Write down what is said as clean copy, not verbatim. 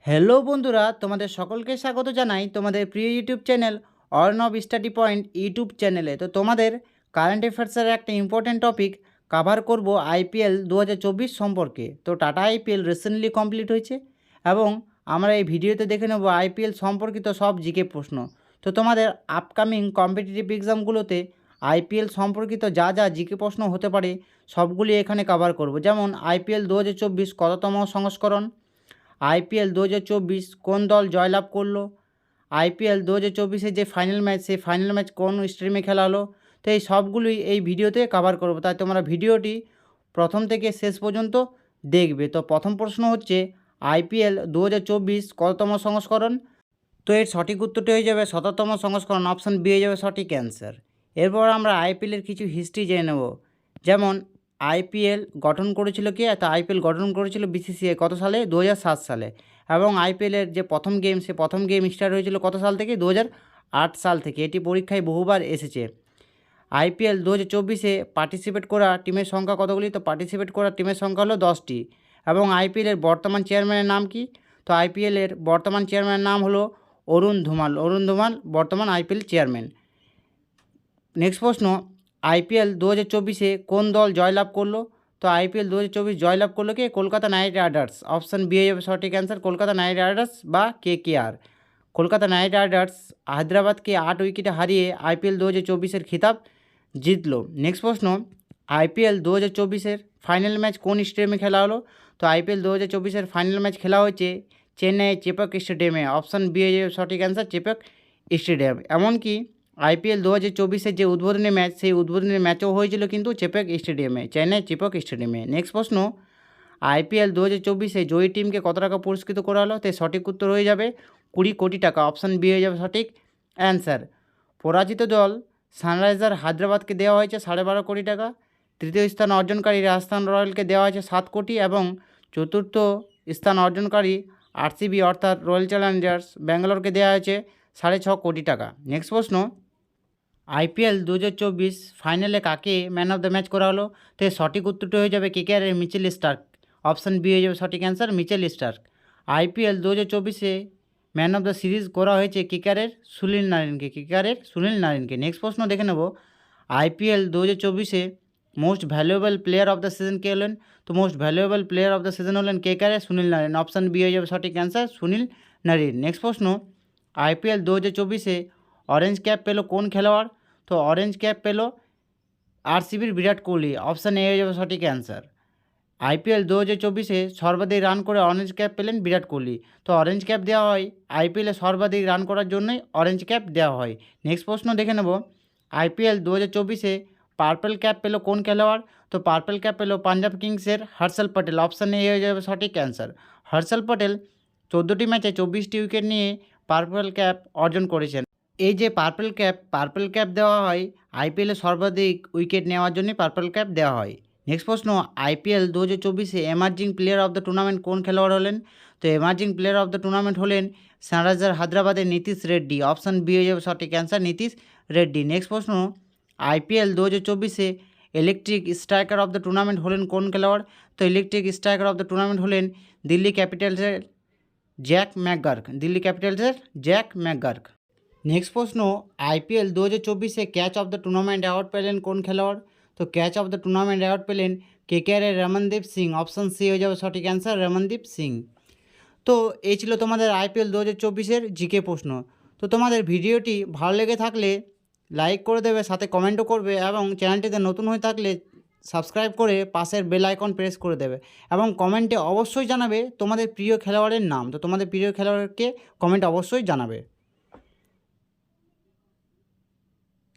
Hello বন্ধুরা, তোমাদের সকলকে স্বাগত জানাই তোমাদের প্রিয় YouTube channel Arnab study point YouTube চ্যানেলে। তো তোমাদের কারেন্ট অ্যাফেয়ার্সের একটা ইম্পর্ট্যান্ট টপিক কভার করব আইপিএল 2024 সম্পর্কে। তো টাটা আইপিএল রিসেন্টলি কমপ্লিট হয়েছে এবং আমরা এই ভিডিওতে দেখে নেব আইপিএল সম্পর্কিত সব জিকে প্রশ্ন। তো তোমাদের আপকামিং কম্পিটিটিভ এক্সামগুলোতে আইপিএল সম্পর্কিত যা যা জিকে প্রশ্ন হতে পারে সবগুলি এখানে কভার করব। যেমন আইপিএল 2024 কততম সংস্করণ, আইপিএল 2024 কোন দল জয়লাভ করলো, আইপিএল 2024-এর যে ফাইনাল ম্যাচ সেই ফাইনাল ম্যাচ কোন স্ট্রিমে খেলা হলো। তো এই সবগুলোই এই ভিডিওতে কভার করব, তাই তোমরা ভিডিওটি প্রথম থেকে শেষ পর্যন্ত দেখবে। তো প্রথম প্রশ্ন হচ্ছে আইপিএল 2024 কততম সংস্করণ। তো এর সঠিক উত্তরটি হয়ে যাবে 17তম সংস্করণ, অপশান বি হয়ে যাবে সঠিক অ্যান্সার। এরপর আমরা আইপিএলের কিছু হিস্ট্রি জেনে নেব। যেমন আইপিএল গঠন করেছিল কে? তো আইপিএল গঠন করেছিল বিসিসিআই কত সালে? 2007 সালে। এবং আইপিএলের যে প্রথম গেম সে প্রথম গেম স্টার্ট হয়েছিল কত সাল থেকে? 2008 সাল থেকে। এটি পরীক্ষায় বহুবার এসেছে। আইপিএল 2024-এ পার্টিসিপেট করা টিমের সংখ্যা কতগুলি? তো পার্টিসিপেট করা টিমের সংখ্যা হলো 10টি। এবং আইপিএলের বর্তমান চেয়ারম্যানের নাম কি? তো আইপিএলের বর্তমান চেয়ারম্যানের নাম হলো অরুণ ধুমাল। অরুণ ধুমাল বর্তমান আইপিএল চেয়ারম্যান। নেক্সট প্রশ্ন, আইপিএল 2024-এ কোন দল জয়লাভ করলো? তো আইপিএল 2024 জয়লাভ করলো কে? Kolkata knight riders. Option B হয়ে যাবে সঠিক অ্যান্সার, কলকাতা নাইট রাইডার্স বা কেকেআর। কলকাতা নাইট রাইডার্স হায়দ্রাবাদকে 8 উইকেটে হারিয়ে আইপিএল 2024-এর খিতাব জিতলো। নেক্সট প্রশ্ন, আইপিএল 2024-এর ফাইনাল ম্যাচ কোন স্টেডিয়ামে খেলা হলো? তো আইপিএল 2024-এর ফাইনাল ম্যাচ খেলা হয়েছে চেন্নাইয়ের চেপক স্টেডিয়ামে। অপশান বি হয়ে যাবে সঠিক অ্যান্সার, চেপক স্টেডিয়াম। এমনকি আইপিএল 2024-এর যে উদ্বোধনী ম্যাচ সেই উদ্বোধনী ম্যাচও হয়েছিল কিন্তু চেপক স্টেডিয়ামে, চেন্নাই চেপক স্টেডিয়ামে। নেক্সট প্রশ্ন, আইপিএল 2024-এ জয়ী টিমকে কত টাকা পুরস্কৃত করা হলো? তো সঠিক উত্তর হয়ে যাবে 20 কোটি টাকা। অপশান বি হয়ে যাবে সঠিক অ্যান্সার। পরাজিত দল সানরাইজার হায়দ্রাবাদকে দেওয়া হয়েছে 12.5 কোটি টাকা। তৃতীয় স্থান অর্জনকারী রাজস্থান রয়্যালকে দেওয়া হয়েছে 7 কোটি এবং চতুর্থ স্থান অর্জনকারী আরসিবি অর্থাৎ রয়্যাল চ্যালেঞ্জার্স ব্যাঙ্গালোরকে দেওয়া হয়েছে 6.5 কোটি টাকা। নেক্সট প্রশ্ন, আইপিএল 2024 ফাইনালে কাকে ম্যান অফ দ্য ম্যাচ করা হলো? তো সঠিক উত্তরটি হয়ে যাবে কেকেআরের মিচেল স্টার্ক। অপশান বি হয়ে যাবে সঠিক অ্যান্সার, মিচেল স্টার্ক। আইপিএল 2024-এ ম্যান অফ দ্য সিরিজ করা হয়েছে কেকেআরের সুনীল নারিনকে, কেকেআরের সুনীল নারিনকে। নেক্সট প্রশ্ন দেখে নেব, আইপিএল 2024-এ most valuable player of the season কে হলেন? তো most valuable player of the season হলেন কেকেআরের সুনীল নারিন। অপশান বি হয়ে যাবে সঠিক অ্যান্সার, সুনীল নারিন। নেক্সট প্রশ্ন, আইপিএল 2024-এ অরেঞ্জ ক্যাপ পেল কোন খেলোয়াড়? তো অরেঞ্জ ক্যাপ পেল আরসিবির বিরাট কোহলি। অপশান এ হয়ে যাবে সঠিক অ্যান্সার। আইপিএল 2024-এ সর্বাধিক রান করে অরেঞ্জ ক্যাপ পেলেন বিরাট কোহলি। তো অরেঞ্জ ক্যাপ দেওয়া হয় আইপিএলে সর্বাধিক রান করার জন্যই অরেঞ্জ ক্যাপ দেওয়া হয়। নেক্সট প্রশ্ন দেখে নেব, আইপিএল 2024-এ পার্পল ক্যাপ পেল কোন খেলোয়াড়? তো পার্পল ক্যাপ পেল পাঞ্জাব কিংসের হর্ষল পটেল। অপশান এ হয়ে যাবে সঠিক অ্যান্সার। হর্ষল পটেল 14টি ম্যাচে 24টি উইকেট নিয়ে পার্পল ক্যাপ অর্জন করেছেন। এই যে পার্পল ক্যাপ দেওয়া হয় আইপিএলে সর্বাধিক উইকেট নেওয়ার জন্য পার্পল ক্যাপ দেওয়া হয়। নেক্সট প্রশ্ন, আইপিএল 2024-এ emerging player of the tournament কোন খেলোয়াড় হলেন? তো emerging player of the tournament হলেন সানরাইজার হায়দ্রাবাদের নীতিশ রেড্ডি। অপশান বি হয়ে যাবে সঠিক অ্যান্সার, নীতিশ রেড্ডি। নেক্সট প্রশ্ন, আইপিএল 2024-এ electric striker of the tournament হলেন কোন খেলোয়াড়? তো electric striker of the tournament হলেন দিল্লি ক্যাপিটালসের জ্যাক ম্যাকগার্ক, দিল্লি ক্যাপিটালসের জ্যাক ম্যাকগার্ক। নেক্সট প্রশ্ন, আইপিএল 2024-এ catch of the tournament award পেলেন কোন খেলোয়াড়? তো catch of the tournament award পেলেন কেকেআরের রমনদীপ সিং। অপশান সি হয়ে যাবে সঠিক অ্যান্সার, রমনদীপ সিং। তো এই ছিল তোমাদের আইপিএল 2024-এর জিকে প্রশ্ন। তো তোমাদের ভিডিওটি ভালো লেগে থাকলে লাইক করে দেবে, সাথে কমেন্টও করবে এবং চ্যানেলটিতে নতুন হয়ে থাকলে সাবস্ক্রাইব করে পাশের বেল আইকন প্রেস করে দেবে এবং কমেন্টে অবশ্যই জানাবে তোমাদের প্রিয় খেলোয়াড়ের নাম। তো তোমাদের প্রিয় খেলোয়াড়কে কমেন্ট অবশ্যই জানাবে।